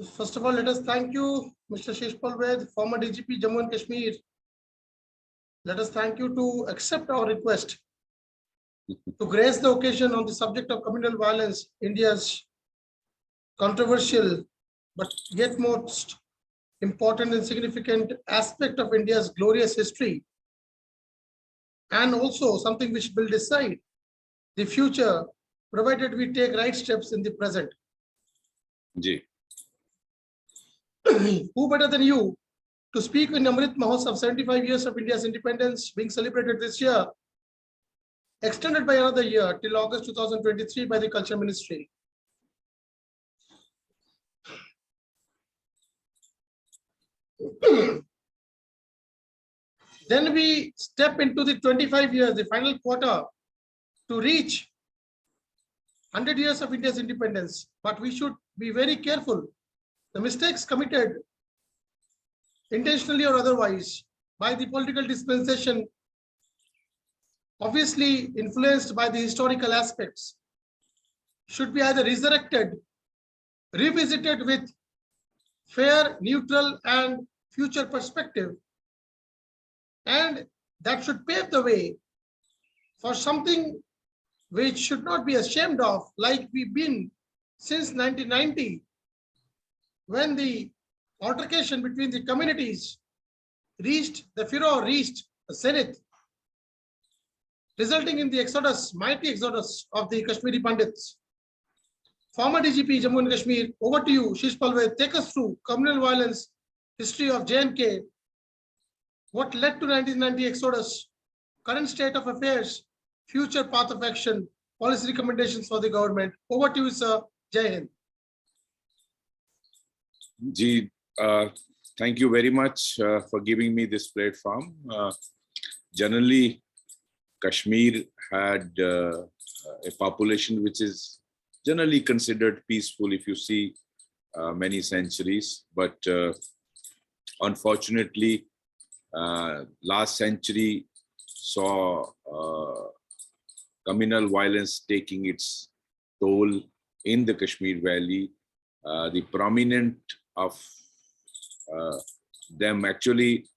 First of all, let us thank you, Mr. Sheshpal Vaid, former DGP, Jammu and Kashmir. Let us thank you to accept our request to grace the occasion on the subject of communal violence, India's controversial but yet most important and significant aspect of India's glorious history, and also something which will decide the future, provided we take right steps in the present. Ji. Who better than you to speak in Amrit Mahotsav, 75 years of India's independence being celebrated this year, extended by another year till August 2023 by the Culture Ministry. Then we step into the 25 years, the final quarter, to reach 100 years of India's independence. But we should be very careful. The mistakes committed, intentionally or otherwise, by the political dispensation, obviously influenced by the historical aspects, should be either resurrected, revisited with fair, neutral, and future perspective. And that should pave the way for something which should not be ashamed of, like we've been since 1990, when the altercation between the communities reached, the furor reached the zenith, resulting in the exodus, mighty exodus of the Kashmiri Pandits. Former DGP Jammu and Kashmir, over to you, Sheshpal Vaid. Take us through communal violence, history of J&K, what led to 1990 exodus, current state of affairs, future path of action, policy recommendations for the government. Over to you, sir. Jai Hind. Ji, thank you very much for giving me this platform. Generally, Kashmir had a population which is generally considered peaceful if you see many centuries, but unfortunately, last century saw communal violence taking its toll in the Kashmir Valley. The prominent of them actually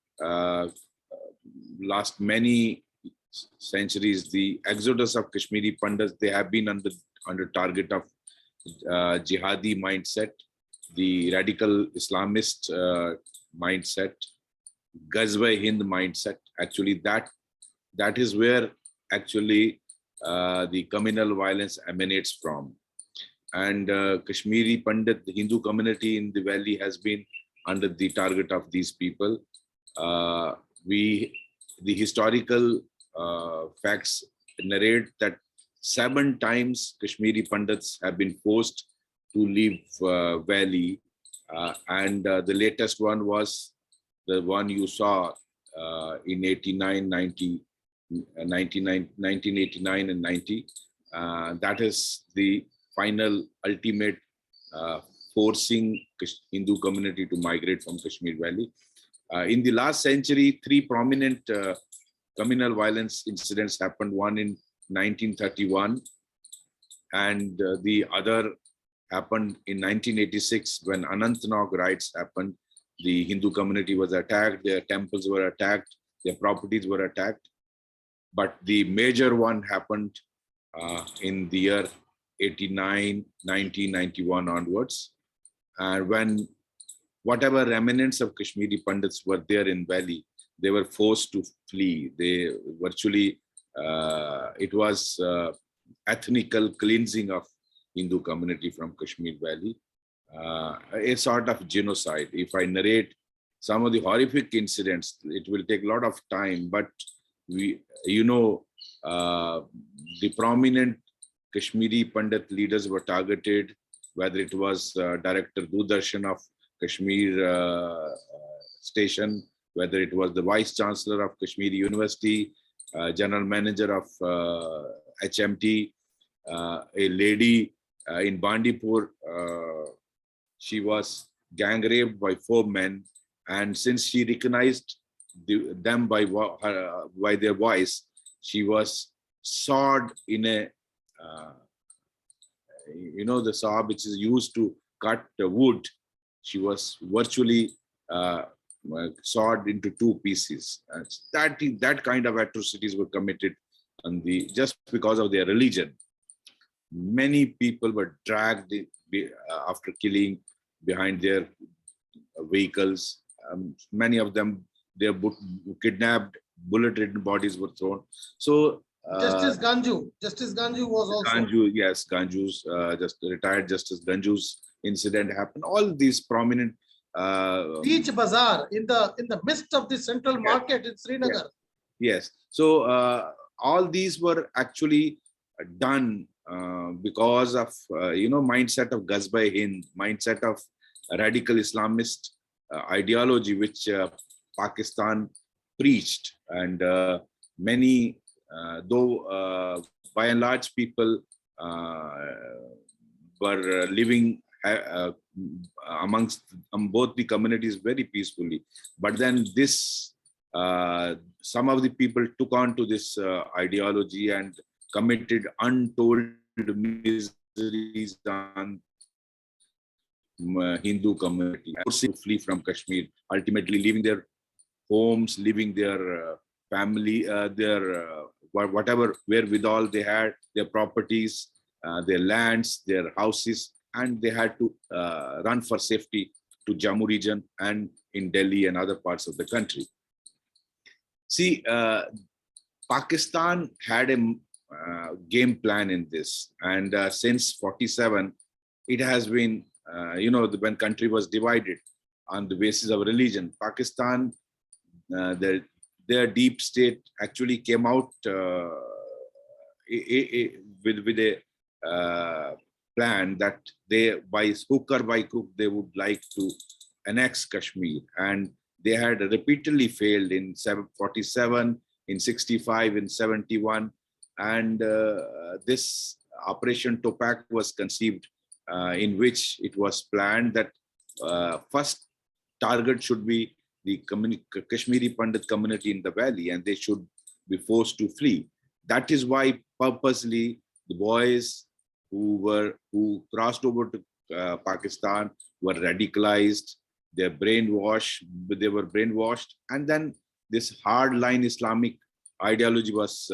last many centuries, the exodus of Kashmiri Pandits, they have been under target of jihadi mindset, the radical Islamist mindset, Ghazwa-e-Hind mindset. Actually, that is where actually the communal violence emanates from. And Kashmiri Pandit, the Hindu community in the valley, has been under the target of these people. The historical facts narrate that 7 times Kashmiri Pandits have been forced to leave valley, and the latest one was the one you saw in 1989 and 90. That is the final ultimate forcing Hindu community to migrate from Kashmir Valley. In the last century, 3 prominent communal violence incidents happened. One in 1931, and the other happened in 1986 when Anantnag riots happened. The Hindu community was attacked, their temples were attacked, their properties were attacked. But the major one happened in the year 89, 1991 onwards. And when whatever remnants of Kashmiri Pandits were there in valley, they were forced to flee. They virtually, it was ethnical cleansing of Hindu community from Kashmir Valley. A sort of genocide. If I narrate some of the horrific incidents, it will take a lot of time, but the prominent Kashmiri Pandit leaders were targeted, whether it was Director Doordarshan of Kashmir station, whether it was the Vice Chancellor of Kashmir University, General Manager of HMT, a lady in Bandipur, she was gang raped by 4 men, and since she recognized them by their voice, she was sawed in a, the saw which is used to cut the wood. She was virtually sawed into two pieces. That kind of atrocities were committed on just because of their religion. Many people were dragged after killing behind their vehicles. Many of them, their kidnapped, bullet-ridden bodies were thrown. So Justice Ganju was also. Ganju, yes, Ganju's just retired Justice Ganju's incident happened. All these prominent Beach Bazaar in the midst of the central market in Srinagar. Yes. So all these were actually done because of mindset of Ghazba-e-Hind, mindset of radical Islamist ideology which Pakistan preached, and many though by and large people were living amongst both the communities very peacefully, but then this some of the people took on to this ideology and committed untold miseries on Hindu community, forced to flee from Kashmir, ultimately leaving their homes, leaving their family, their whatever wherewithal they had, their properties, their lands, their houses, and they had to run for safety to Jammu region and in Delhi and other parts of the country. See, Pakistan had a game plan in this, and since 47, it has been, when country was divided on the basis of religion, Pakistan, their deep state actually came out with a plan that they, by hook or by crook, they would like to annex Kashmir, and they had repeatedly failed in 47, in 65, in 71, and this Operation Topak was conceived, in which it was planned that first target should be the Kashmiri Pandit community in the valley, and they should be forced to flee. That is why purposely the boys who crossed over to Pakistan were radicalized, they were brainwashed, and then this hardline Islamic ideology was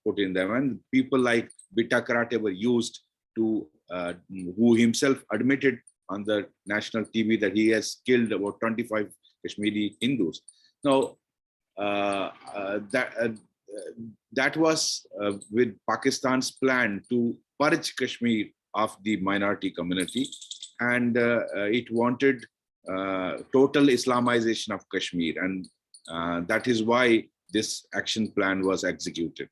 put in them, and people like Bitta Karate were used to, who himself admitted on the national TV that he has killed about 25 Kashmiri Hindus. Now, that was with Pakistan's plan to purge Kashmir of the minority community, and it wanted total Islamization of Kashmir, and that is why this action plan was executed.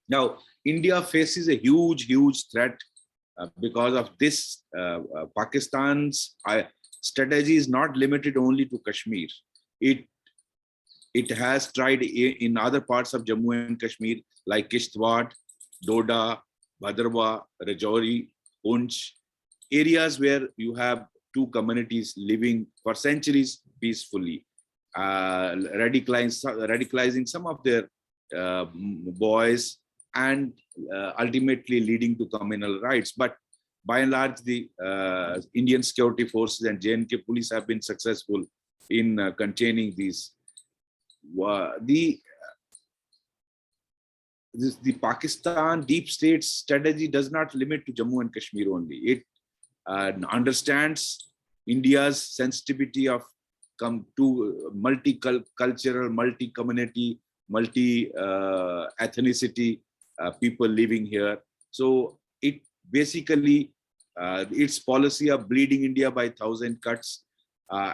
Now, India faces a huge threat because of this. Pakistan's strategy is not limited only to Kashmir. It has tried in other parts of Jammu and Kashmir like Kishtwar, Doda, Bhadrawa, Rajouri, Poonch, areas where you have two communities living for centuries peacefully, radicalizing some of their boys, and ultimately leading to communal riots. But by and large, the Indian security forces and J&K police have been successful in containing these. The Pakistan deep state strategy does not limit to Jammu and Kashmir only. It understands India's sensitivity of multicultural, multi-community, multi-ethnicity people living here. So it basically, its policy of bleeding India by 1,000 cuts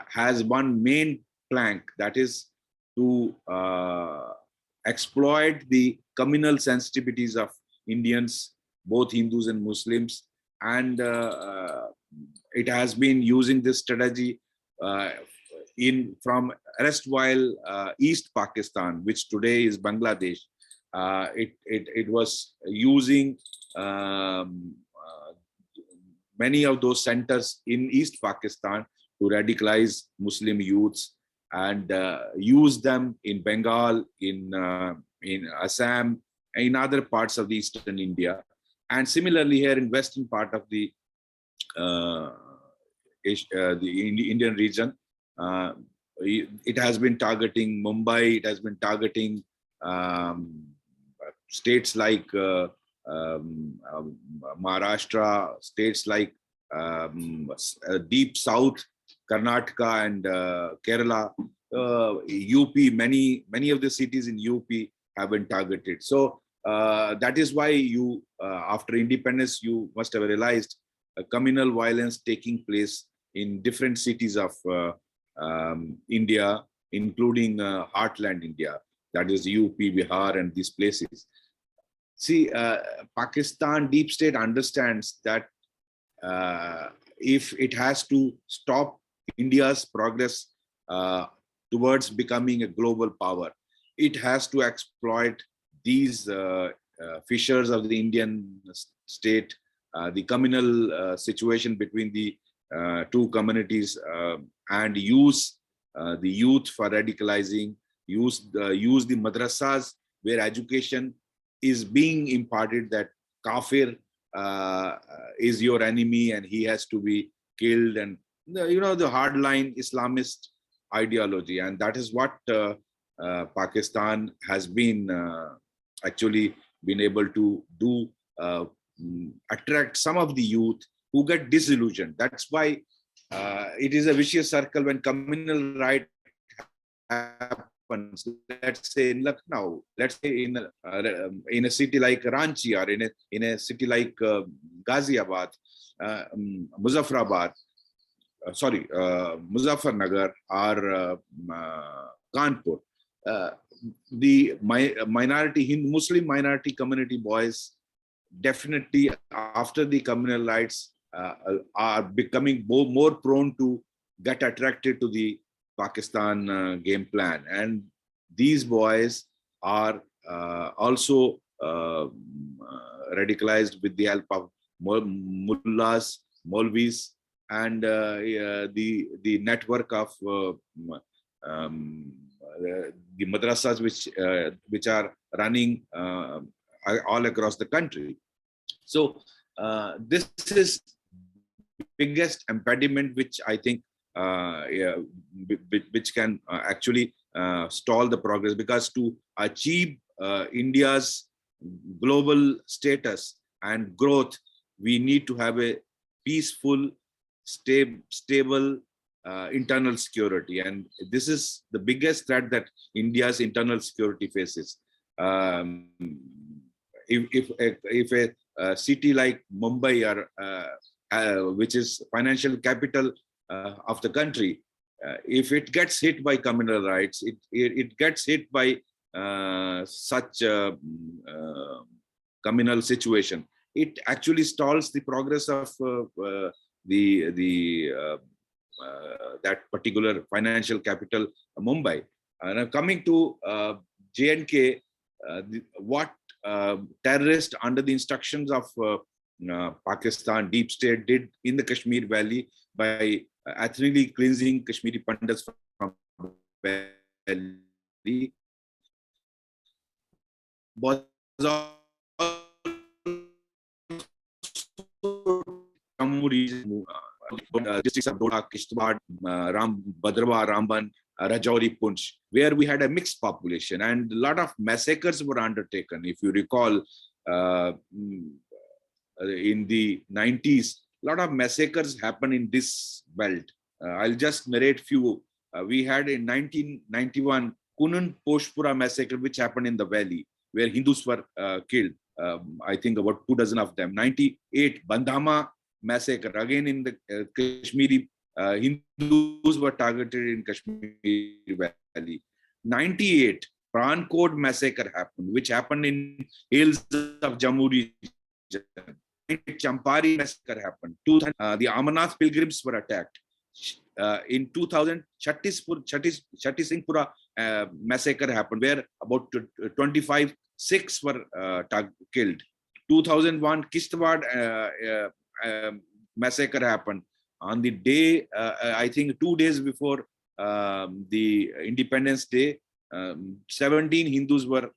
has one main plank, that is to exploit the communal sensitivities of Indians, both Hindus and Muslims, and it has been using this strategy from erstwhile East Pakistan, which today is Bangladesh. It was using many of those centers in East Pakistan to radicalize Muslim youths and use them in Bengal, in Assam, and in other parts of the eastern India. And similarly here in western part of the Indian region. It has been targeting Mumbai. It has been targeting states like Maharashtra, states like deep south, Karnataka and Kerala, UP. Many of the cities in UP have been targeted. So that is why you, after independence, you must have realized communal violence taking place in different cities of India, including heartland India, that is UP, Bihar, and these places. See, Pakistan deep state understands that if it has to stop India's progress towards becoming a global power, it has to exploit these fissures of the Indian state, the communal situation between the two communities, and use the youth for radicalizing, use the madrasas where education is being imparted that kafir is your enemy and he has to be killed, and the hardline Islamist ideology. And that is what Pakistan has been actually been able to do, attract some of the youth who get disillusioned. That's why it is a vicious circle when communal right happens. Let's say in Lucknow, let's say in a city like Ranchi, or in a city like Ghaziabad, Muzaffarabad, Muzaffarnagar, or Kanpur. The minority Muslim minority community boys definitely, after the communal rights, are becoming more prone to get attracted to the Pakistan game plan. And these boys are also radicalized with the help of mullahs, Maulvis, and the network of the madrasas which are running all across the country. So this is biggest impediment which I think which can actually stall the progress, because to achieve India's global status and growth, we need to have a peaceful, stable internal security, and this is the biggest threat that India's internal security faces. If a city like Mumbai, or which is financial capital of the country, if it gets hit by communal rights, it gets hit by such a communal situation, it actually stalls the progress of that particular financial capital, Mumbai. Now coming to J&K, what terrorists under the instructions of Pakistan deep state did in the Kashmir Valley by ethnically cleansing Kashmiri Pandits from Valley was Jammu region, districts of Doda, Kishtwar, Bhadrawa, Ramban, Rajouri, Poonch, where we had a mixed population and a lot of massacres were undertaken. If you recall, in the 90s, a lot of massacres happened in this belt. I'll just narrate few. We had in 1991 Kunun Poshpura massacre, which happened in the valley, where Hindus were killed. I think about 24 of them. 98 Bandhamma Massacre, again in the Kashmiri Hindus were targeted in Kashmir Valley. 98 Prankot Massacre happened, which happened in hills of Jammu region. Champari Massacre happened. The Amarnath pilgrims were attacked. In 2000, Chhattisgarh massacre happened, where about 25 Sikhs were killed. 2001 Kishtwar massacre happened. On the day, I think 2 days before the Independence Day, 17 Hindus were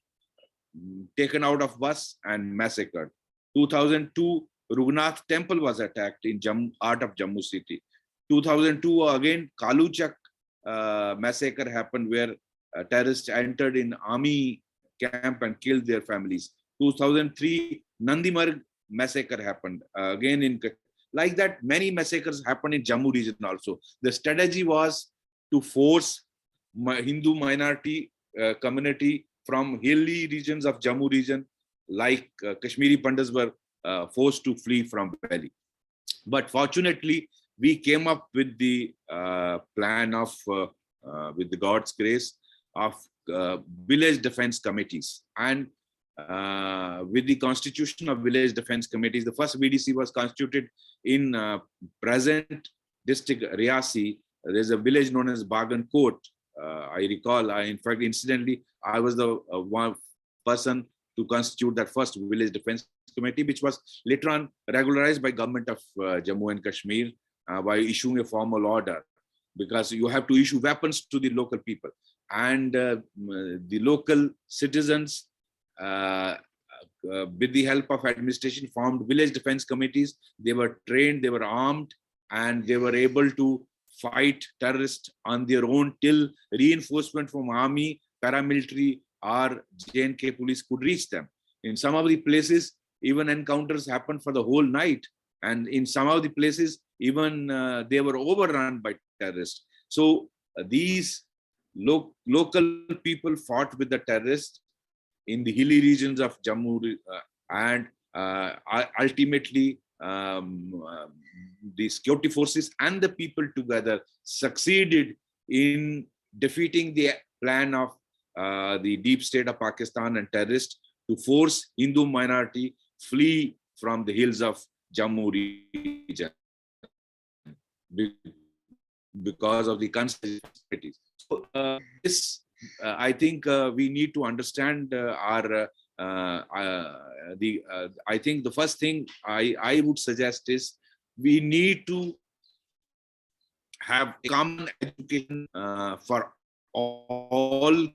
taken out of bus and massacred. 2002, Rughunath temple was attacked in Jammu, heart of Jammu city. 2002 again, Kaluchak massacre happened, where terrorists entered in army camp and killed their families. 2003, Nandimar massacre happened again in, like that. Many massacres happened in Jammu region also. The strategy was to force Hindu minority community from hilly regions of Jammu region, like Kashmiri Pandits were forced to flee from Valley. But fortunately, we came up with the plan of, with the God's grace, of village defense committees. And with the constitution of village defense committees, the first VDC was constituted in present district Riasi. There's a village known as Bagan Court. I recall, in fact, incidentally, I was the one person to constitute that first village defense committee, which was later on regularized by government of Jammu and Kashmir by issuing a formal order, because you have to issue weapons to the local people. And the local citizens, with the help of administration, formed village defense committees. They were trained, they were armed, and they were able to fight terrorists on their own till reinforcement from army, paramilitary, or J&K police could reach them. In some of the places, even encounters happened for the whole night. And in some of the places, even they were overrun by terrorists. So these local people fought with the terrorists in the hilly regions of Jammu, and ultimately the security forces and the people together succeeded in defeating the plan of the deep state of Pakistan and terrorists to force Hindu minority flee from the hills of Jammu region because of the conspiracies. So this, I think we need to understand I think the first thing I would suggest is we need to have a common education for all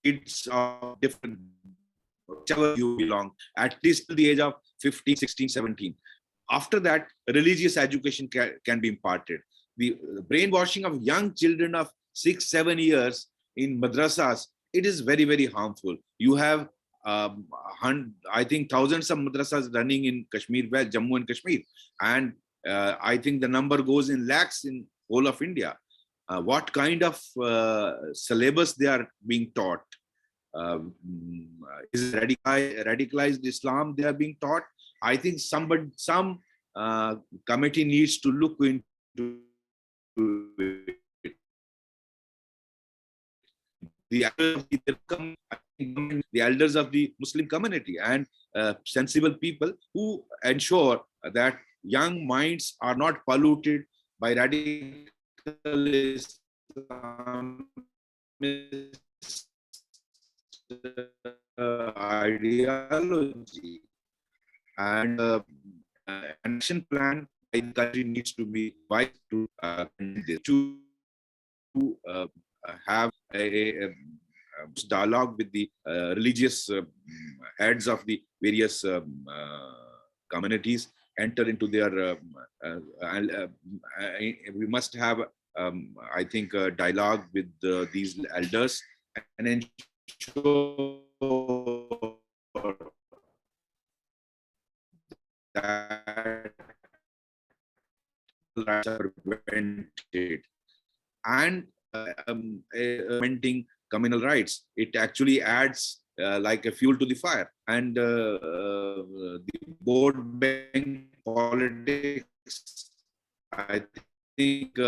kids of different, whichever you belong, at least till the age of 15, 16, 17. After that, religious education can be imparted. The brainwashing of young children of 6, 7 years in madrasas, it is very, very harmful. You have, I think, thousands of madrasas running in Kashmir, well, Jammu and Kashmir. And I think the number goes in lakhs in whole of India. What kind of syllabus they are being taught? Is radicalized Islam they are being taught? I think some committee needs to look into it. The elders of the Muslim community and sensible people who ensure that young minds are not polluted by radical Islam ideology, and action plan by the country needs to be wise to have a dialogue with the religious heads of the various communities, enter into their we must have I think a dialogue with these elders and ensure that rights are prevented. And implementing communal rights, it actually adds like a fuel to the fire. And the board bank politics, I think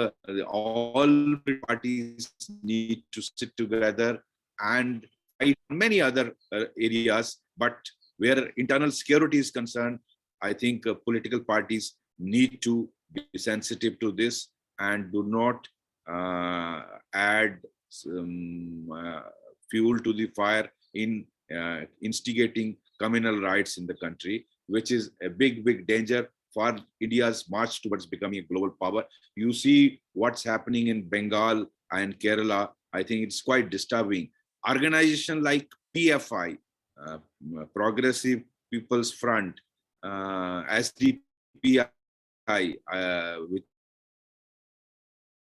all parties need to sit together and fight many other areas, but where internal security is concerned, I think political parties need to be sensitive to this and do not add fuel to the fire in instigating communal rights in the country, which is a big, big danger for India's march towards becoming a global power. You see what's happening in Bengal and Kerala. I think it's quite disturbing. Organization like PFI, Progressive People's Front, SDPI, which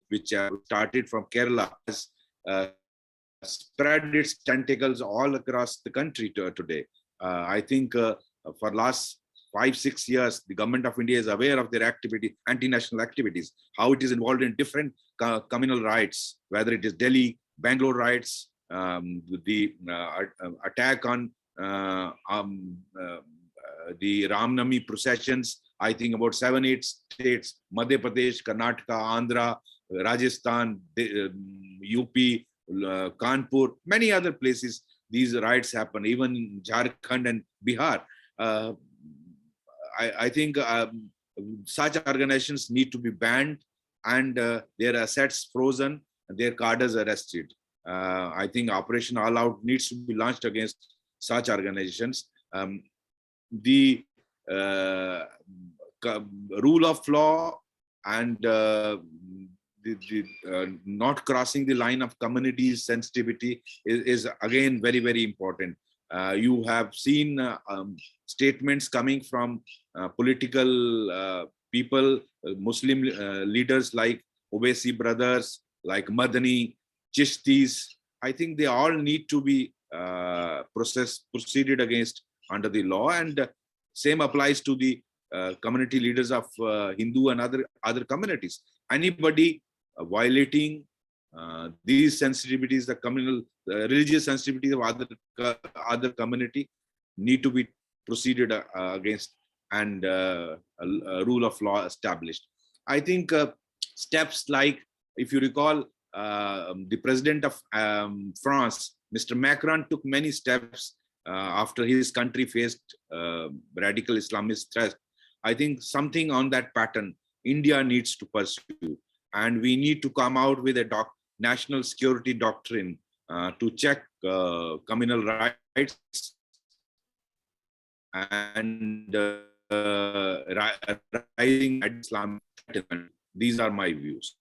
which started from Kerala, has spread its tentacles all across the country today. I think for last 5-6 years, the government of India is aware of their activity, anti-national activities, how it is involved in different communal riots, whether it is Delhi, Bangalore riots, the attack on the Ramnami processions. I think about 7-8 states, Madhya Pradesh, Karnataka, Andhra, Rajasthan, UP, Kanpur, many other places, these riots happen, even in Jharkhand and Bihar. I think such organizations need to be banned and their assets frozen, and their cadres arrested. I think Operation All Out needs to be launched against such organizations. The rule of law and not crossing the line of communities' sensitivity is again very, very important. You have seen statements coming from political people, Muslim leaders like Owaisi brothers, like Madani, Chishtis. I think they all need to be proceeded against under the law, and same applies to the community leaders of Hindu and other communities. Anybody violating these sensitivities, the communal religious sensitivities of other community, need to be proceeded against, and a rule of law established. I think steps like, if you recall, the president of France, Mr. Macron, took many steps after his country faced radical Islamist threat. I think something on that pattern India needs to pursue, and we need to come out with a national security doctrine to check communal rights and rising Islam. These are my views.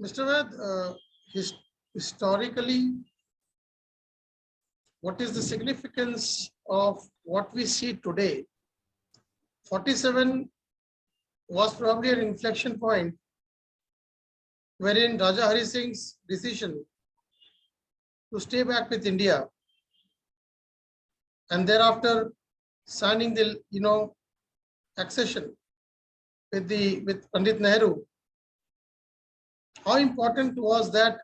Mr. Vaid, historically, what is the significance of what we see today? 47 was probably an inflection point wherein Raja Hari Singh's decision to stay back with India and thereafter signing the accession with Pandit Nehru. How important was that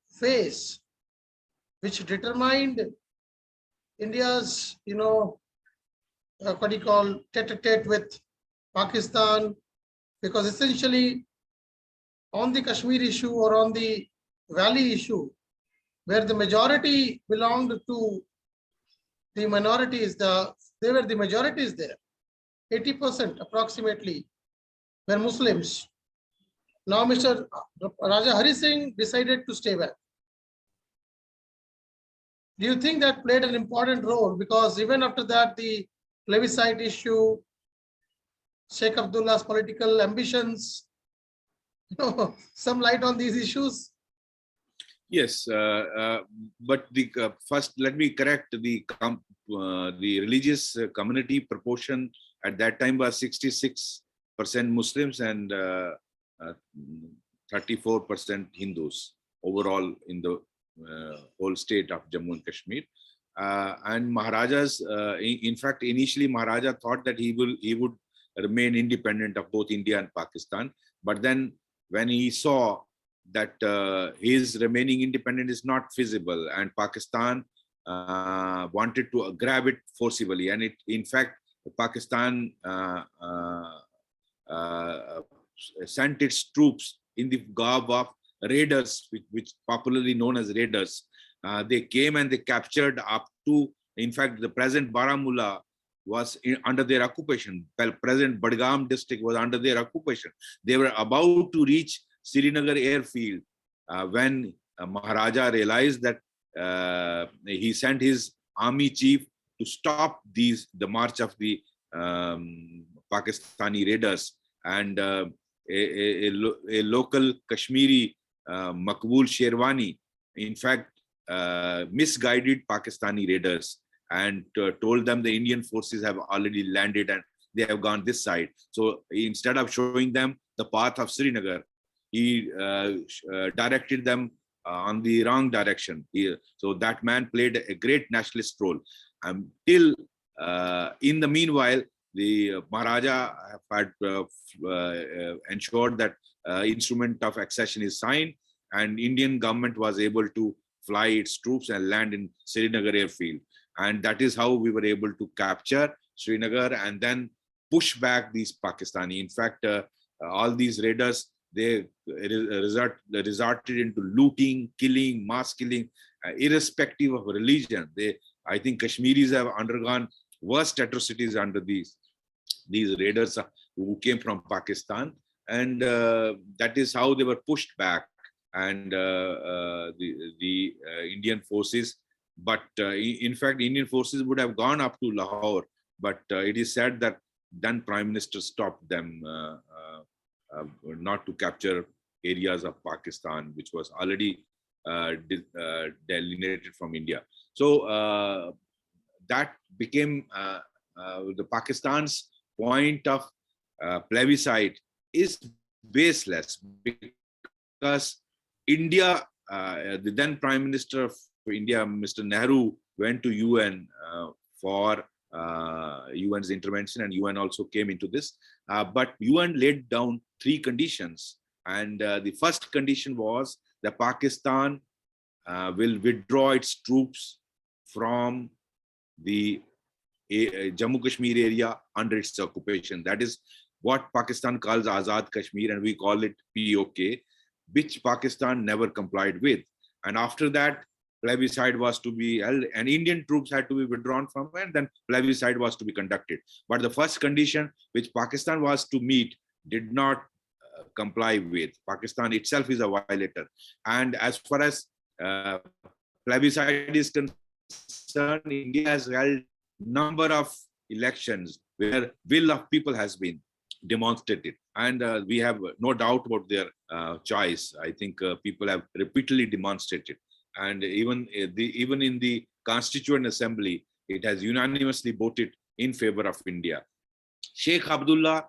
phase which determined India's, what do you call, tete-a-tete with Pakistan? Because essentially on the Kashmir issue or on the Valley issue, where the majority belonged to the minorities, they were the majorities there. 80% approximately were Muslims. Now Mr. Raja Hari Singh decided to stay back. Do you think that played an important role? Because even after that, the plebiscite issue, Sheikh Abdullah's political ambitions, some light on these issues? Yes, but first let me correct the religious community proportion at that time was 66% Muslims and 34% Hindus overall in the whole state of Jammu and Kashmir. And Maharajas, in fact, initially Maharaja thought that he would remain independent of both India and Pakistan. But then when he saw that his remaining independent is not feasible and Pakistan wanted to grab it forcibly, and in fact, Pakistan sent its troops in the garb of raiders, which popularly known as raiders. They came and they captured up to, in fact, the present Baramulla was under their occupation. Present Badgam district was under their occupation. They were about to reach Srinagar airfield when Maharaja realized that he sent his army chief to stop the march of the Pakistani raiders, and a local Kashmiri Makbul Sherwani, in fact, misguided Pakistani raiders and told them the Indian forces have already landed and they have gone this side. So instead of showing them the path of Srinagar, he directed them on the wrong direction. So that man played a great nationalist role. Till in the meanwhile, the Maharaja had ensured that instrument of accession is signed, and Indian government was able to fly its troops and land in Srinagar airfield. And that is how we were able to capture Srinagar and then push back these Pakistani. In fact, all these raiders, they resorted into looting, killing, mass killing, irrespective of religion. I think Kashmiris have undergone worst atrocities under these raiders who came from Pakistan, and that is how they were pushed back. And the Indian forces, but in fact, Indian forces would have gone up to Lahore, but it is said that then Prime Minister stopped them not to capture areas of Pakistan, which was already delineated from India. So that became the Pakistan's point of plebiscite is baseless, because India, the then Prime Minister of India, Mr. Nehru, went to UN for UN's intervention, and UN also came into this. But UN laid down 3 conditions. And the first condition was that Pakistan will withdraw its troops from the Jammu Kashmir area under its occupation. That is what Pakistan calls Azad Kashmir, and we call it POK, which Pakistan never complied with. And after that, plebiscite was to be held, and Indian troops had to be withdrawn from it, and then plebiscite was to be conducted. But the first condition which Pakistan was to meet did not comply with. Pakistan itself is a violator. And as far as plebiscite is concerned, India has held number of elections where will of people has been demonstrated, and we have no doubt about their choice. I think people have repeatedly demonstrated, and even in the Constituent Assembly, it has unanimously voted in favor of India. Sheikh Abdullah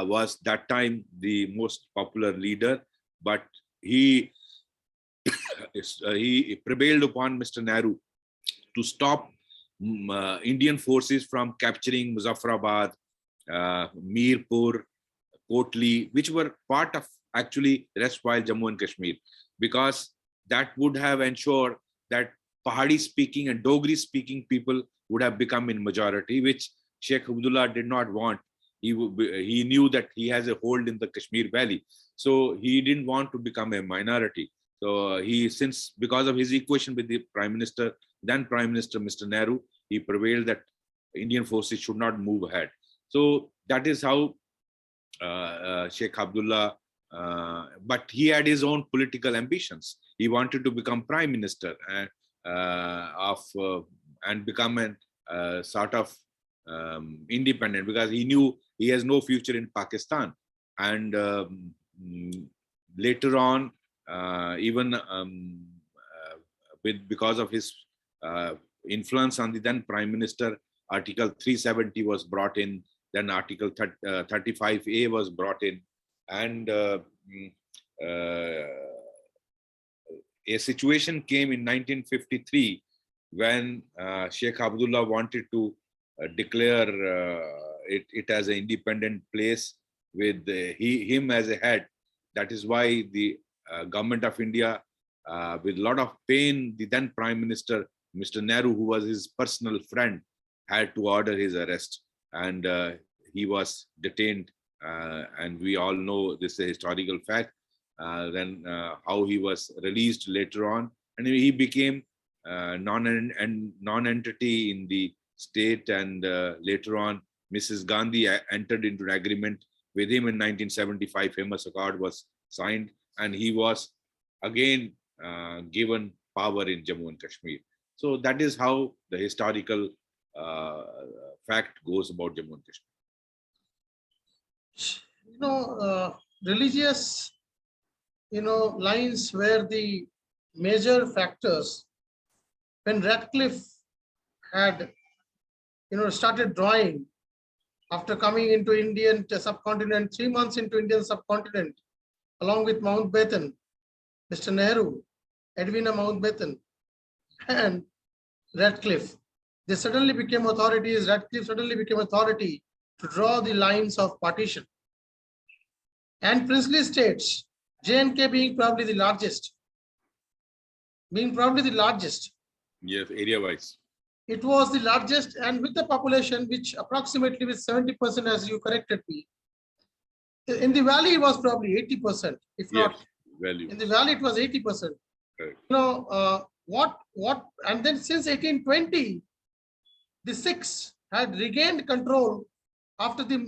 was that time the most popular leader, but he he prevailed upon Mr. Nehru to stop Indian forces from capturing Muzaffarabad, Mirpur, Kotli, which were part of actually erstwhile Jammu and Kashmir, because that would have ensured that Pahadi speaking and Dogri speaking people would have become in majority, which Sheikh Abdullah did not want. He knew that he has a hold in the Kashmir Valley, so he didn't want to become a minority. So because of his equation with the then Prime Minister Mr. Nehru, he prevailed that Indian forces should not move ahead. So that is how Sheikh Abdullah, but he had his own political ambitions. He wanted to become Prime Minister and become a sort of independent, because he knew he has no future in Pakistan. And later on, because of his influence on the then Prime Minister, Article 370 was brought in, then Article 35A was brought in, and a situation came in 1953 when Sheikh Abdullah wanted to declare it as an independent place with him as a head. That is why the government of India, with a lot of pain, the then Prime Minister, Mr. Nehru, who was his personal friend, had to order his arrest, and he was detained. And we all know this is a historical fact. Then how he was released later on, and he became non-entity in the state. And later on, Mrs. Gandhi entered into an agreement with him in 1975. Famous Accord was signed, and he was again given power in Jammu and Kashmir. So that is how the historical fact goes about Jammu and Kashmir. Religious, lines were the major factors when Radcliffe had, started drawing after coming into Indian subcontinent, 3 months into Indian subcontinent, along with Mountbatten, Mr. Nehru, Edwina Mountbatten, and Radcliffe. They suddenly became authorities. Radcliffe suddenly became authority to draw the lines of partition. And princely states, J&K being probably the largest, Yes, area-wise. it was the largest, and with the population, which approximately with 70%, as you corrected me. In the valley, it was probably 80%, if not. Yes, value. In the valley, it was 80%. Correct. You know, and then since 1820, the Sikhs had regained control after the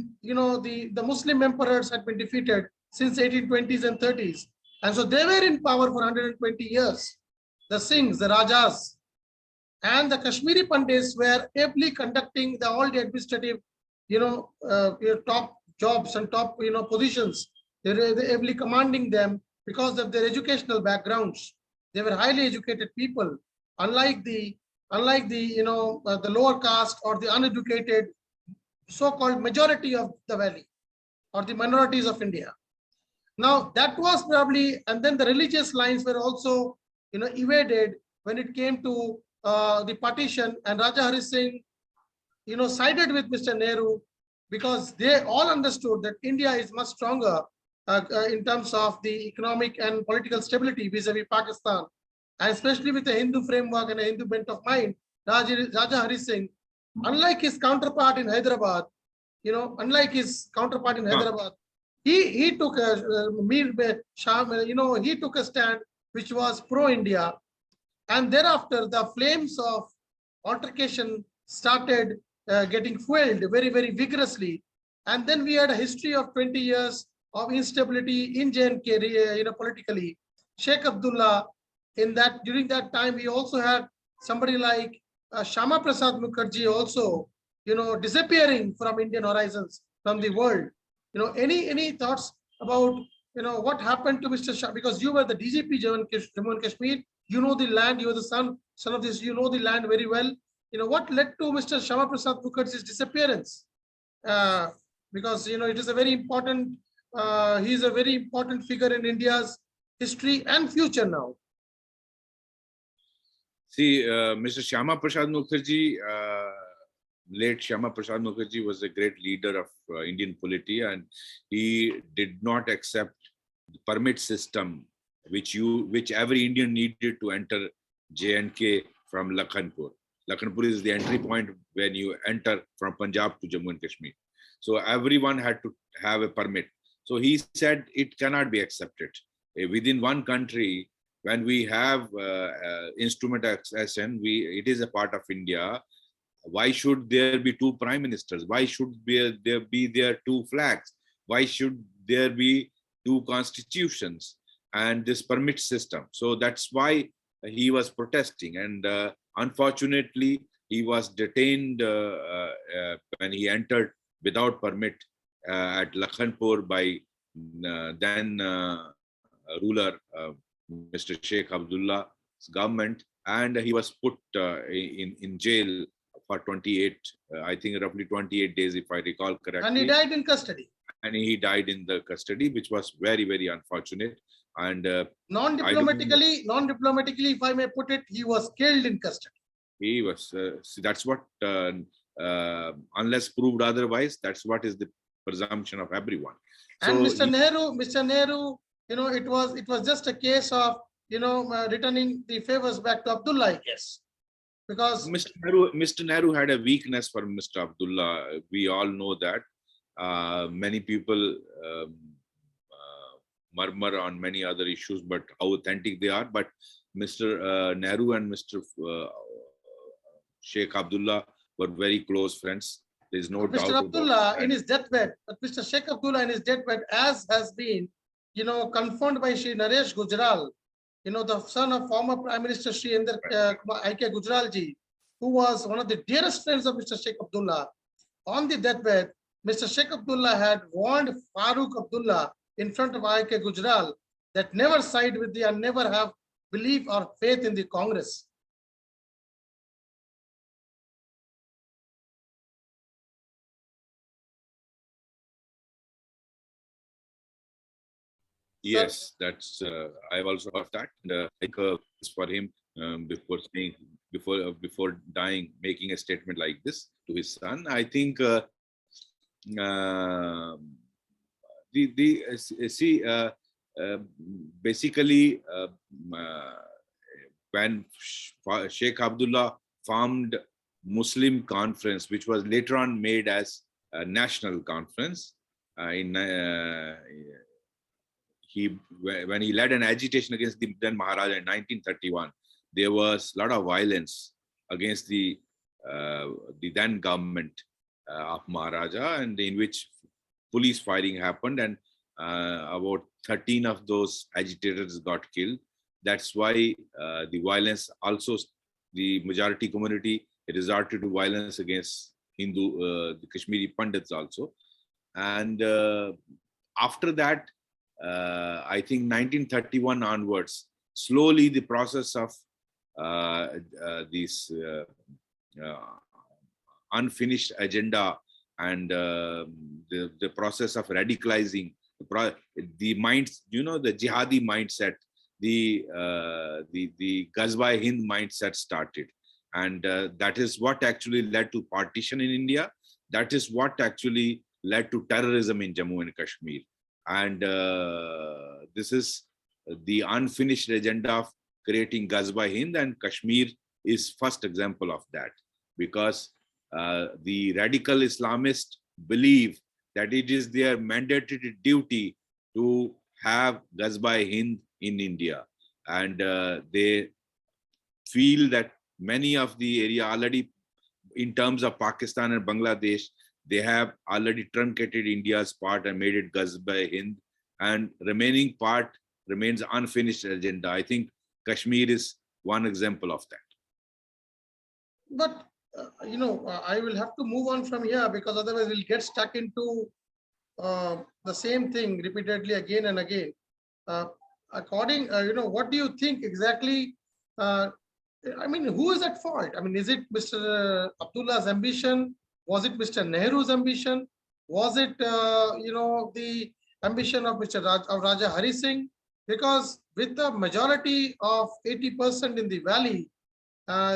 Muslim emperors had been defeated since 1820s and 30s. And so they were in power for 120 years. The Singhs, the Rajas, and the Kashmiri Pandits were ably conducting all the administrative, top jobs and top, positions. They were ably commanding them because of their educational backgrounds. They were highly educated people, unlike the the lower caste or the uneducated so-called majority of the valley or the minorities of India. Now that was probably, and then the religious lines were also, evaded when it came to the partition, and Raja Hari Singh, sided with Mr. Nehru because they all understood that India is much stronger in terms of the economic and political stability vis-a-vis Pakistan, and especially with a Hindu framework and a Hindu bent of mind. Raja Hari Singh, unlike his counterpart in Hyderabad, he took a stand which was pro-India, and thereafter the flames of altercation started getting fueled very, very vigorously, and then we had a history of 20 years of instability in J&K, politically. Sheikh Abdullah, during that time, we also had somebody like Shama Prasad Mukherjee also, disappearing from Indian horizons, from the world. Any thoughts about, what happened to Mr. Shah? Because you were the DGP Jammu and Kashmir, you know the land, you are the son of this, you know the land very well. What led to Mr. Shama Prasad Mukherjee's disappearance? Because, it is a very important, he is a very important figure in India's history and future now. See, Mr. Shama Prasad Mukherjee, late Shama Prasad Mukherjee was a great leader of Indian polity, and he did not accept the permit system which every Indian needed to enter J&K from Lakhanpur. Lakhanpur is the entry point when you enter from Punjab to Jammu and Kashmir. So everyone had to have a permit. So he said it cannot be accepted. Within one country, when we have instrument accession, it is a part of India. Why should there be two prime ministers? Why should there be two flags? Why should there be two constitutions and this permit system? So that's why he was protesting, and unfortunately he was detained when he entered without permit at Lakhanpur by then ruler Mr. Sheikh Abdullah's government, and he was put in jail for 28, I think roughly 28 days, if I recall correctly. And he died in custody. And he died in the custody, which was very, very unfortunate. And non-diplomatically, if I may put it, he was killed in custody. He was. That's what, unless proved otherwise, that's what is the presumption of everyone. And so Mr. Nehru, it was just a case of returning the favors back to Abdullah, I guess. Because Mr. Nehru had a weakness for Mr. Abdullah. We all know that. Many people murmur on many other issues, but how authentic they are. But Mr. Nehru and Mr. Sheikh Abdullah were very close friends. There's no doubt. Mr. Abdullah in his deathbed, but Mr. Sheikh Abdullah in his deathbed, as has been, confirmed by Shri Naresh Gujral, the son of former Prime Minister Shri Inder I.K. Gujralji, who was one of the dearest friends of Mr. Sheikh Abdullah. On the deathbed, Mr. Sheikh Abdullah had warned Farooq Abdullah in front of I.K. Gujral that never side with and never have belief or faith in the Congress. Yes, that's I've also heard that. And, like for him before saying before dying, making a statement like this to his son. I think uh, see basically when Sheikh Abdullah formed Muslim Conference, which was later on made as a national conference in when he led an agitation against the then Maharaja in 1931, there was a lot of violence against the then government of Maharaja, and in which police firing happened, and about 13 of those agitators got killed. That's why the violence also, the majority community resorted to violence against the Kashmiri Pandits also. And after that, I think 1931 onwards, slowly the process of this unfinished agenda and the process of radicalizing the minds, the jihadi mindset, the Ghazwa Hind mindset started. And that is what actually led to partition in India. That is what actually led to terrorism in Jammu and Kashmir. And this is the unfinished agenda of creating Ghazwa Hind, and Kashmir is first example of that, because the radical Islamists believe that it is their mandated duty to have Ghazwa Hind in India, and they feel that many of the area already, in terms of Pakistan and Bangladesh, they have already truncated India's part and made it Ghazwa Hind, and remaining part remains unfinished agenda. I think Kashmir is one example of that. But I will have to move on from here, because otherwise we'll get stuck into the same thing repeatedly again and again. According, what do you think exactly? Who is at fault? Is it Mr. Abdullah's ambition? Was it Mr. Nehru's ambition? Was it, the ambition of Raja Hari Singh? Because with the majority of 80% in the valley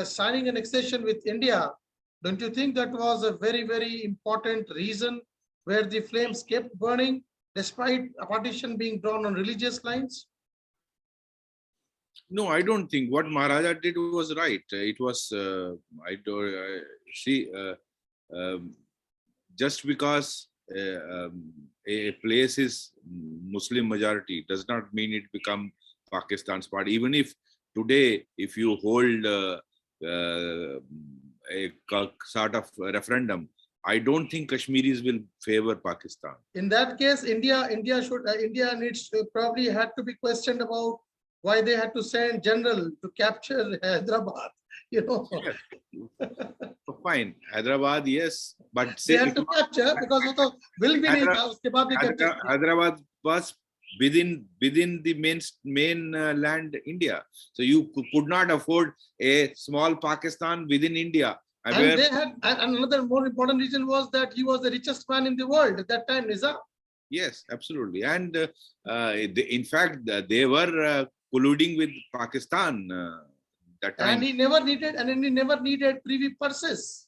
signing an accession with India, don't you think that was a very, very important reason where the flames kept burning despite a partition being drawn on religious lines? No, I don't think what Maharaja did was right. It was, just because a place is Muslim majority does not mean it become Pakistan's part. Even if today, if you hold a sort of referendum, I don't think Kashmiris will favor Pakistan. In that case, India needs to probably had to be questioned about why they had to send general to capture Hyderabad. Yes. Fine, Hyderabad, yes, but they had to capture because of the will be Hyderabad was within the main land India, so you could not afford a small Pakistan within India. And they had, and another more important reason was that he was the richest man in the world at that time, Nizam. Yes, absolutely, and in fact they were colluding with Pakistan that time. And he never needed privy purses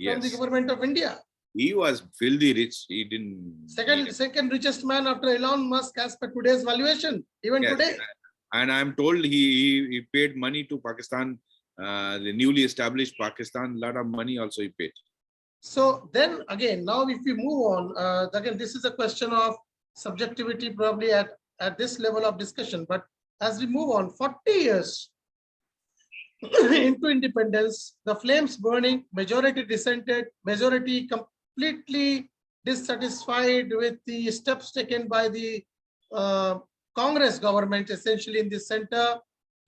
from the government of India. He was filthy rich. He didn't. Second richest man after Elon Musk as per today's valuation, even today. And I'm told he paid money to Pakistan, the newly established Pakistan, a lot of money also he paid. So then again, now if we move on, again, this is a question of subjectivity probably at this level of discussion. But as we move on, 40 years into independence, the flames burning, majority dissented, majority completely dissatisfied with the steps taken by the Congress government, essentially in the center,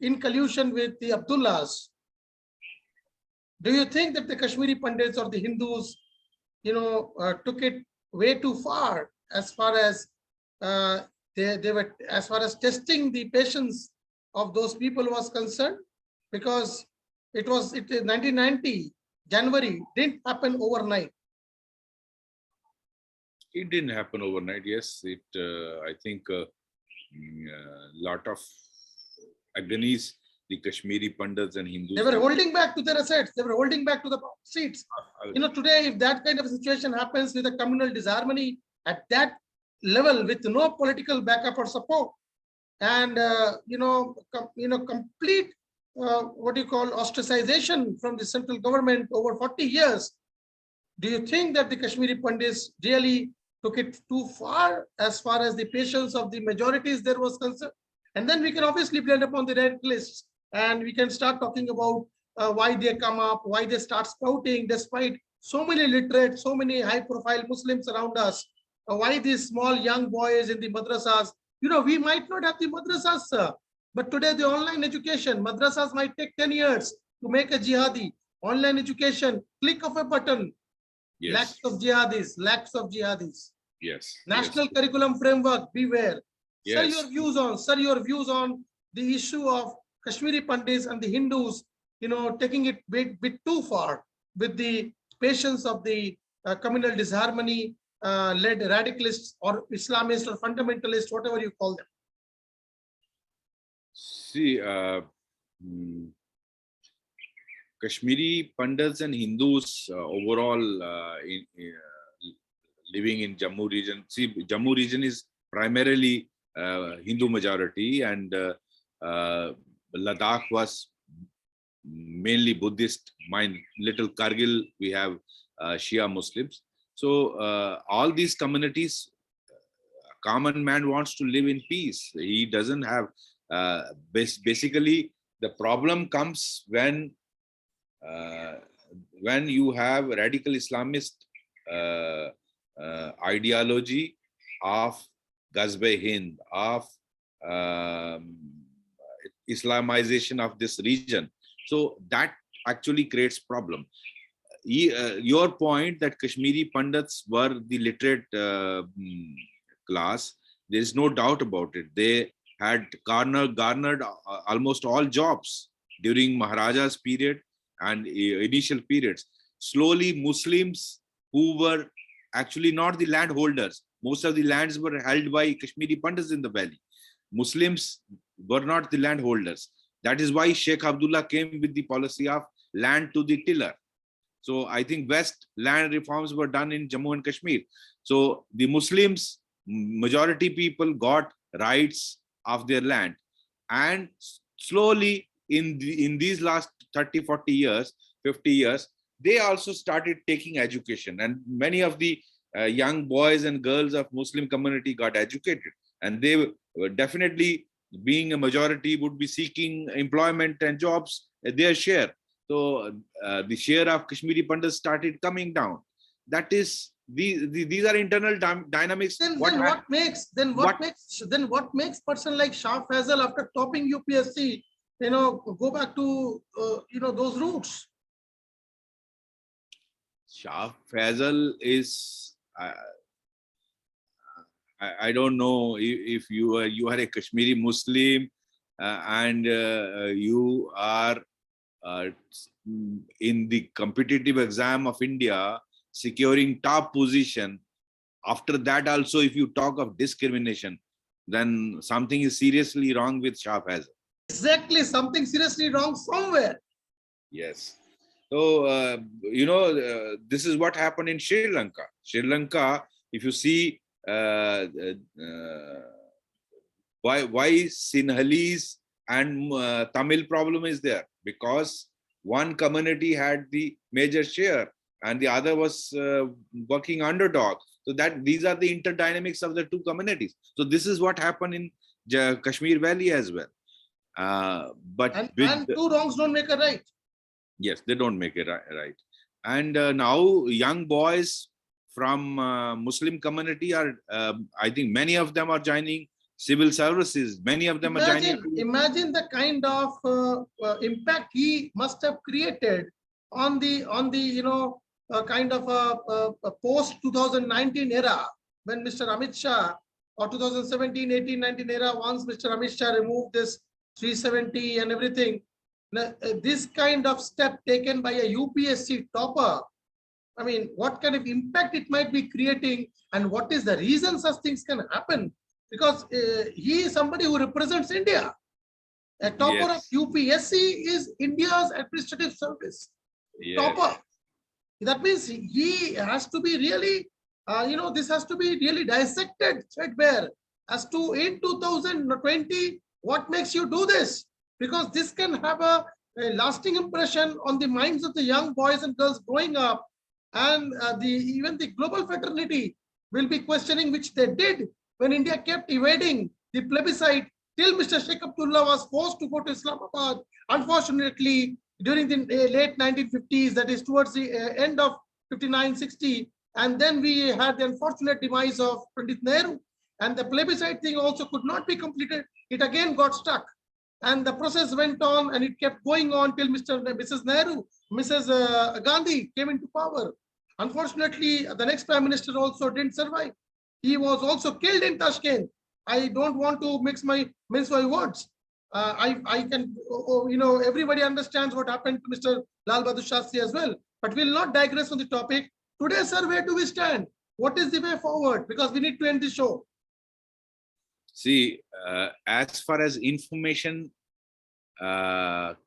in collusion with the Abdullahs. Do you think that the Kashmiri Pandits or the Hindus, took it way too far as testing the patience of those people was concerned? Because it 1990 January didn't happen overnight. It didn't happen overnight. Yes, I think lot of agonies the Kashmiri Pandits and Hindus. They were holding back to their assets. They were holding back to the seats. Today, if that kind of a situation happens with a communal disharmony at that level with no political backup or support, and complete what you call ostracization from the central government over 40 years, do you think that the Kashmiri Pandits really took it too far as the patience of the majorities there was concerned? And then we can obviously blend upon the red lists, and we can start talking about why they come up, why they start sprouting despite so many literate, so many high-profile Muslims around us. Why these small young boys in the madrasas? We might not have the madrasas, sir, but today the online education, madrasas might take 10 years to make a jihadi. Online education, click of a button. Yes. Lakhs of jihadis. Yes. National curriculum framework, beware. Yes. Sir, your views on the issue of Kashmiri Pandits and the Hindus, taking it bit too far with the patience of the communal disharmony led radicalists or Islamists or fundamentalists, whatever you call them. See, Kashmiri Pandits and Hindus overall living in Jammu region. See, Jammu region is primarily Hindu majority, and Ladakh was mainly Buddhist. Little Kargil, we have Shia Muslims. So all these communities, common man wants to live in peace. He doesn't have, basically the problem comes when you have radical Islamist ideology of Gazbe-Hind, of Islamization of this region. So that actually creates problem. Your point that Kashmiri Pandits were the literate class, there is no doubt about it. They had garnered almost all jobs during Maharaja's period and initial periods. Slowly, Muslims who were actually not the landholders, most of the lands were held by Kashmiri Pandits in the valley. Muslims were not the landholders. That is why Sheikh Abdullah came with the policy of land to the tiller. So I think West land reforms were done in Jammu and Kashmir. So the Muslims, majority people got rights of their land. And slowly in these last 30, 40 years, 50 years, they also started taking education. And many of the young boys and girls of Muslim community got educated. And they were definitely, being a majority, would be seeking employment and jobs at their share. So the share of Kashmiri Pandits started coming down. That is, these are internal dynamics. Then what makes person like Shah Faisal, after topping UPSC, go back to those roots? Shah Faisal is, I don't know if you are a Kashmiri Muslim and you are in the competitive exam of India, securing top position. After that also, if you talk of discrimination, then something is seriously wrong with Shah Faisal. Exactly, something seriously wrong somewhere. Yes. So, this is what happened in Sri Lanka. Sri Lanka, if you see, why Sinhalese and Tamil problem is there? Because one community had the major share and the other was working underdog. So these are the interdynamics of the two communities. So this is what happened in Kashmir Valley as well. And two wrongs don't make a right. Yes, they don't make it right. And now young boys from Muslim community are, I think many of them are joining civil services. Many of them are joining. Imagine the kind of impact he must have created on the kind of a post 2019 era, when Mr. Amit Shah, or 2017, 18, 19 era, once Mr. Amit Shah removed this 370 and everything. This kind of step taken by a UPSC topper, I mean, what kind of impact it might be creating, and what is the reason such things can happen? because he is somebody who represents India. A topper of Yes. UPSC is India's administrative service. Yes. Topper. That means he has to be really, this has to be really dissected threadbare as to in 2020, what makes you do this? Because this can have a lasting impression on the minds of the young boys and girls growing up. And even the global fraternity will be questioning, which they did when India kept evading the plebiscite till Mr. Sheikh Abdullah was forced to go to Islamabad. Unfortunately, during the late 1950s, that is towards the end of 59-60, and then we had the unfortunate demise of Pandit Nehru, and the plebiscite thing also could not be completed. It again got stuck, and the process went on, and it kept going on till Mrs. Nehru, Mrs. Gandhi came into power. Unfortunately, the next prime minister also didn't survive. He was also killed in Tashkent. I don't want to mince my words. I can, everybody understands what happened to Mr. Lal Bahadur Shastri as well. But we'll not digress on the topic. Today, sir, where do we stand? What is the way forward? Because we need to end the show. See, as far as information, the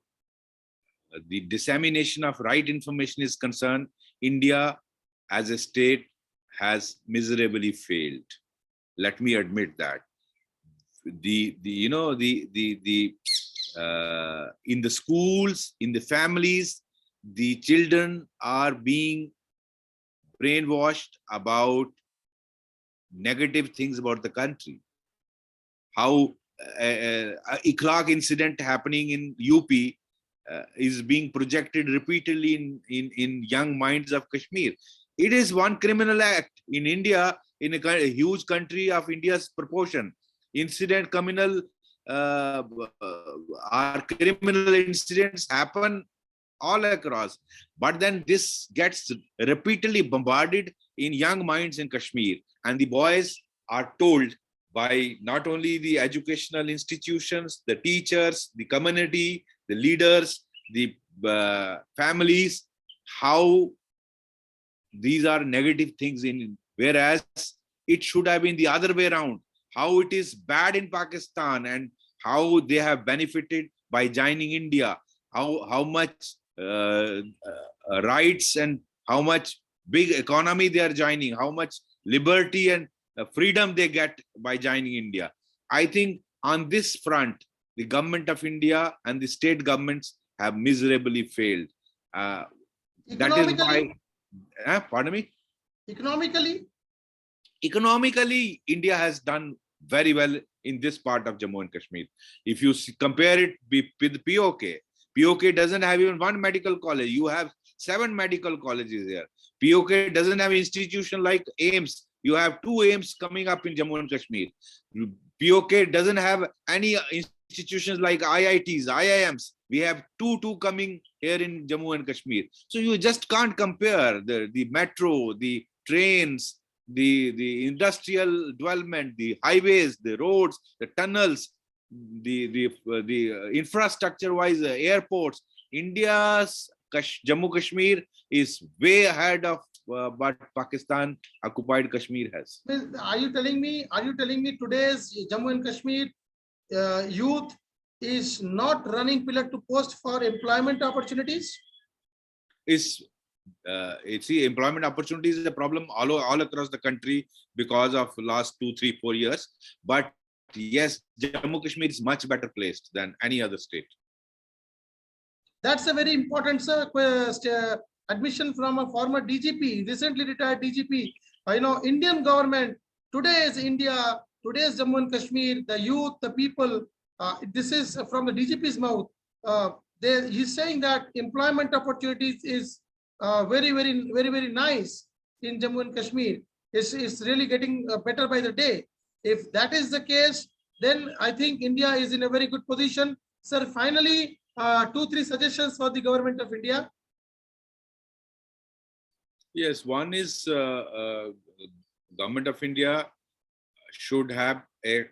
dissemination of right information is concerned, India as a state has miserably failed. Let me admit that. In the schools, in the families, the children are being brainwashed about negative things about the country. How Ikhlaq incident happening in UP is being projected repeatedly in young minds of Kashmir. It is one criminal act in India, in a huge country of India's proportion. Communal criminal incidents happen all across. But then this gets repeatedly bombarded in young minds in Kashmir. And the boys are told by not only the educational institutions, the teachers, the community, the leaders, the families, how these are negative things whereas it should have been the other way around. How it is bad in Pakistan and how they have benefited by joining India. How much rights and how much big economy they are joining. How much liberty and freedom they get by joining India. I think on this front, the government of India and the state governments have miserably failed. That is why. Pardon me? Economically, India has done very well in this part of Jammu and Kashmir. If you compare it with POK, POK doesn't have even one medical college. You have 7 medical colleges here. POK doesn't have an institution like AIMS. You have 2 AIMS coming up in Jammu and Kashmir. POK doesn't have any institutions like IITs, IIMs. We have two coming here in Jammu and Kashmir. So you just can't compare the metro, the trains, the industrial development, the highways, the roads, the tunnels, the infrastructure-wise airports. India's Jammu Kashmir is way ahead of what Pakistan occupied Kashmir has. Are you telling me today's Jammu and Kashmir youth is not running pillar to post for employment opportunities? Employment opportunities is a problem all across the country because of last 2, 3, 4 years. But yes, Jammu Kashmir is much better placed than any other state. That's a very important admission from a former DGP, recently retired DGP. Indian government, today's India, today's Jammu and Kashmir, the youth, the people, this is from the DGP's mouth. He's saying that employment opportunities is very, very, very, very nice in Jammu and Kashmir. It's really getting better by the day. If that is the case, then I think India is in a very good position. Sir, finally, 2, 3 suggestions for the government of India. Yes, one is government of India should have a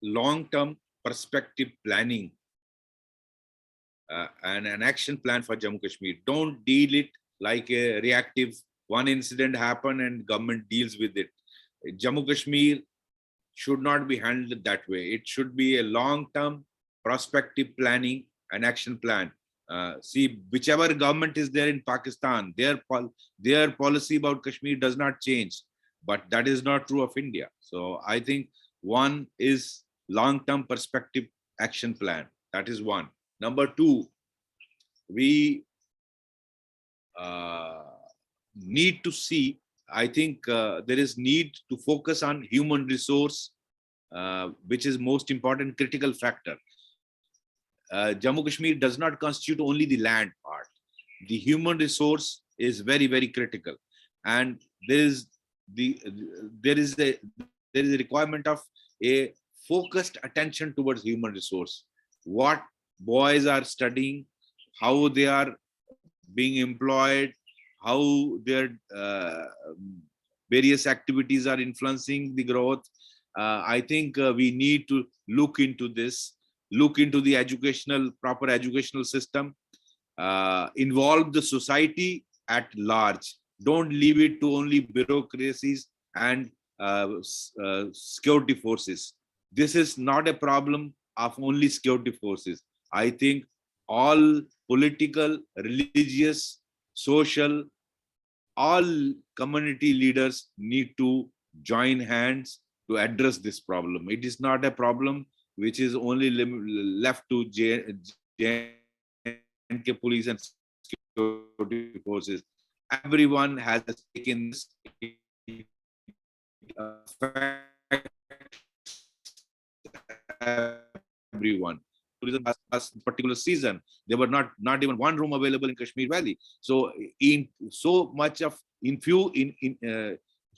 long-term perspective planning and an action plan for Jammu Kashmir. Don't deal it like a reactive, one incident happened and government deals with it. Jammu Kashmir should not be handled that way. It should be a long-term prospective planning and action plan. See, whichever government is there in Pakistan, their policy about Kashmir does not change, but that is not true of India. So I think one is long-term perspective action plan. That is one. Number two, we need to see, I think there is need to focus on human resource, which is most important critical factor. Jammu Kashmir does not constitute only the land part. The human resource is very, very critical, and there is a requirement of a focused attention towards human resource. What boys are studying, how they are being employed, how their various activities are influencing the growth. I think we need to look into this, look into the proper educational system, involve the society at large. Don't leave it to only bureaucracies and security forces. This is not a problem of only security forces. I think all political, religious, social, all community leaders need to join hands to address this problem. It is not a problem which is only left to J&K police and security forces. Everyone has a stake in this. It affects everyone. Last particular season, there were not even one room available in Kashmir Valley. So in so much of huge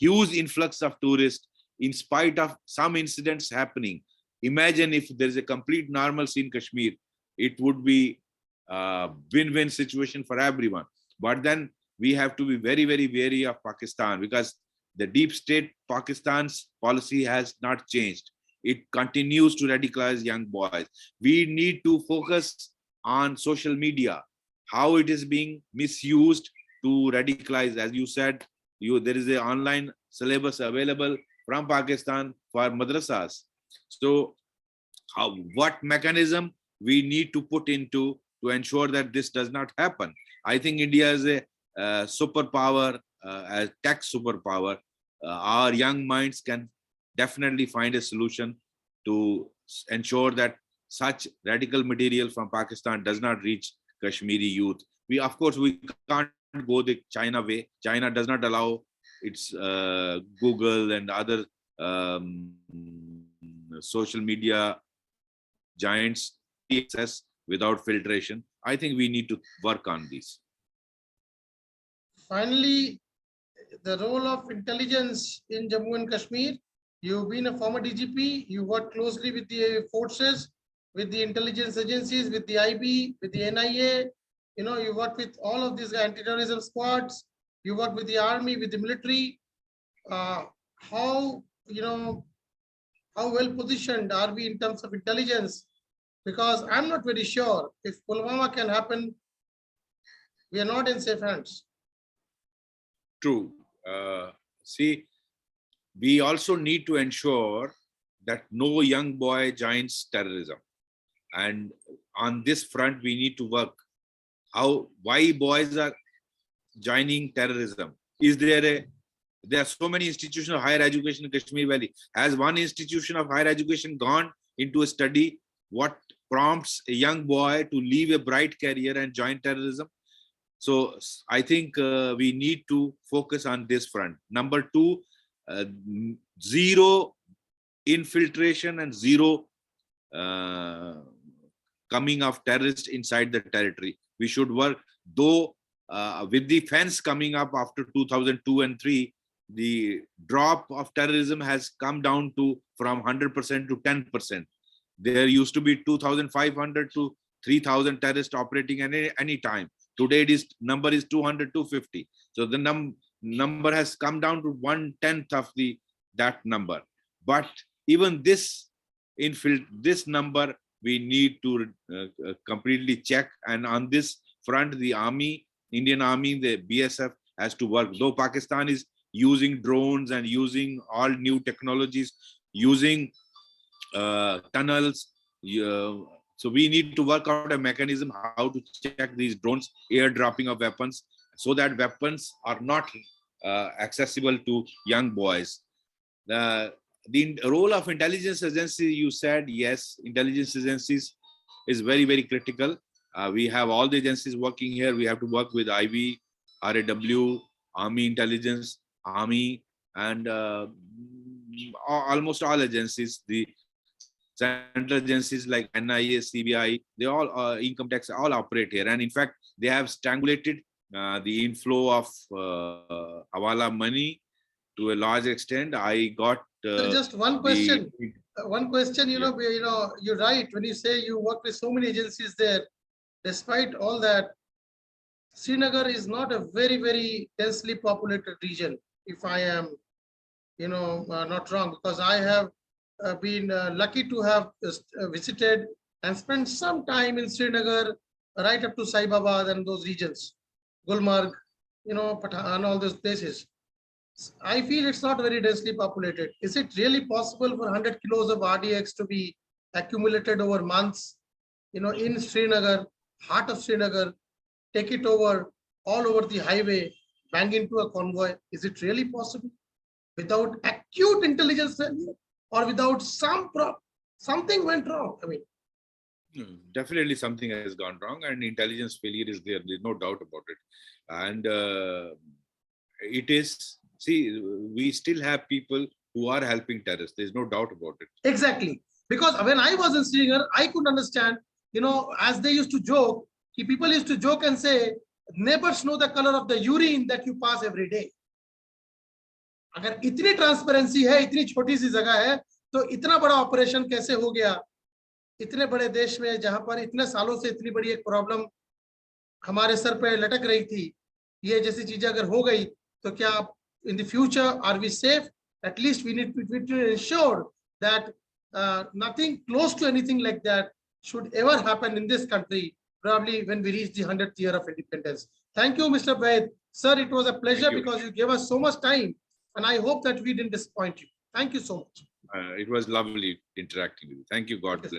influx of tourists, in spite of some incidents happening, imagine if there is a complete normalcy in Kashmir, it would be a win-win situation for everyone. But then we have to be very, very wary of Pakistan, because the deep state Pakistan's policy has not changed. It continues to radicalize young boys. We need to focus on social media, how it is being misused to radicalize. As you said, there is an online syllabus available from Pakistan for madrasas. So what mechanism we need to put into to ensure that this does not happen? I think India is a superpower, a tech superpower. Our young minds can definitely find a solution to ensure that such radical material from Pakistan does not reach Kashmiri youth. Of course, we can't go the China way. China does not allow its Google and other social media giants access without filtration. I think we need to work on this. Finally, the role of intelligence in Jammu and Kashmir. You've been a former DGP. You work closely with the forces, with the intelligence agencies, with the IB, with the NIA. You work with all of these anti-terrorism squads. You work with the army, with the military. How well positioned are we in terms of intelligence? Because I'm not very sure if Pulwama can happen, we are not in safe hands. True. See, we also need to ensure that no young boy joins terrorism. And on this front, we need to work. Why boys are joining terrorism? There are so many institutions of higher education in Kashmir Valley. Has one institution of higher education gone into a study what prompts a young boy to leave a bright career and join terrorism? So I think we need to focus on this front. Number two, zero infiltration and zero coming of terrorists inside the territory. We should work, though with the fence coming up after 2002 and 3, the drop of terrorism has come down to from 100% to 10%. There used to be 2,500 to 3,000 terrorists operating at any time. Today, this number is 200, 250. So the number has come down to 1/10 of that number. But even this number, we need to completely check. And on this front, the army, Indian Army, the BSF has to work. Though Pakistan is using drones and using all new technologies, using tunnels. So we need to work out a mechanism how to check these drones, airdropping of weapons, so that weapons are not accessible to young boys. The role of intelligence agency, you said, yes, intelligence agencies is very, very critical. We have all the agencies working here. We have to work with IB, RAW, Army Intelligence, Army, and almost all agencies. The central agencies like NIA, CBI, they all, income tax, all operate here. And in fact, they have strangulated the inflow of Hawala money to a large extent. I got So just one question. One question, you know, you're right. When you say you work with so many agencies there, despite all that, Srinagar is not a very, very densely populated region, if I am, not wrong, because I have been lucky to have visited and spent some time in Srinagar, right up to Saibabad and those regions, Gulmarg, Pathan, all those places. I feel it's not very densely populated. Is it really possible for 100 kilos of RDX to be accumulated over months, in Srinagar, heart of Srinagar, take it over all over the highway, bang into a convoy? Is it really possible without acute intelligence failure or without something went wrong? I mean, definitely something has gone wrong, and intelligence failure is there. There's no doubt about it. And it is, see, we still have people who are helping terrorists. There's no doubt about it. Exactly. Because when I was in Srinagar, I could understand, as they used to joke, people used to joke and say, neighbors know the color of the urine that you pass every day. अगर इतनी transparency है, इतनी छोटी सी जगह है, तो इतना बड़ा ऑपरेशन कैसे हो गया इतने बड़े देश में, जहां पर इतने सालों से इतनी बड़ी एक प्रॉब्लम हमारे सर पे लटक रही थी? ये जैसी चीजें अगर हो गई तो क्या in the future are we safe? At least we need to ensure that nothing close to anything like that should ever happen in this country, probably when we reach the 100th year of independence. Thank you, Mr. Vaid. Sir, it was a pleasure because you gave us so much time, and I hope that we didn't disappoint you. Thank you so much. It was lovely interacting with you. Thank you. God bless.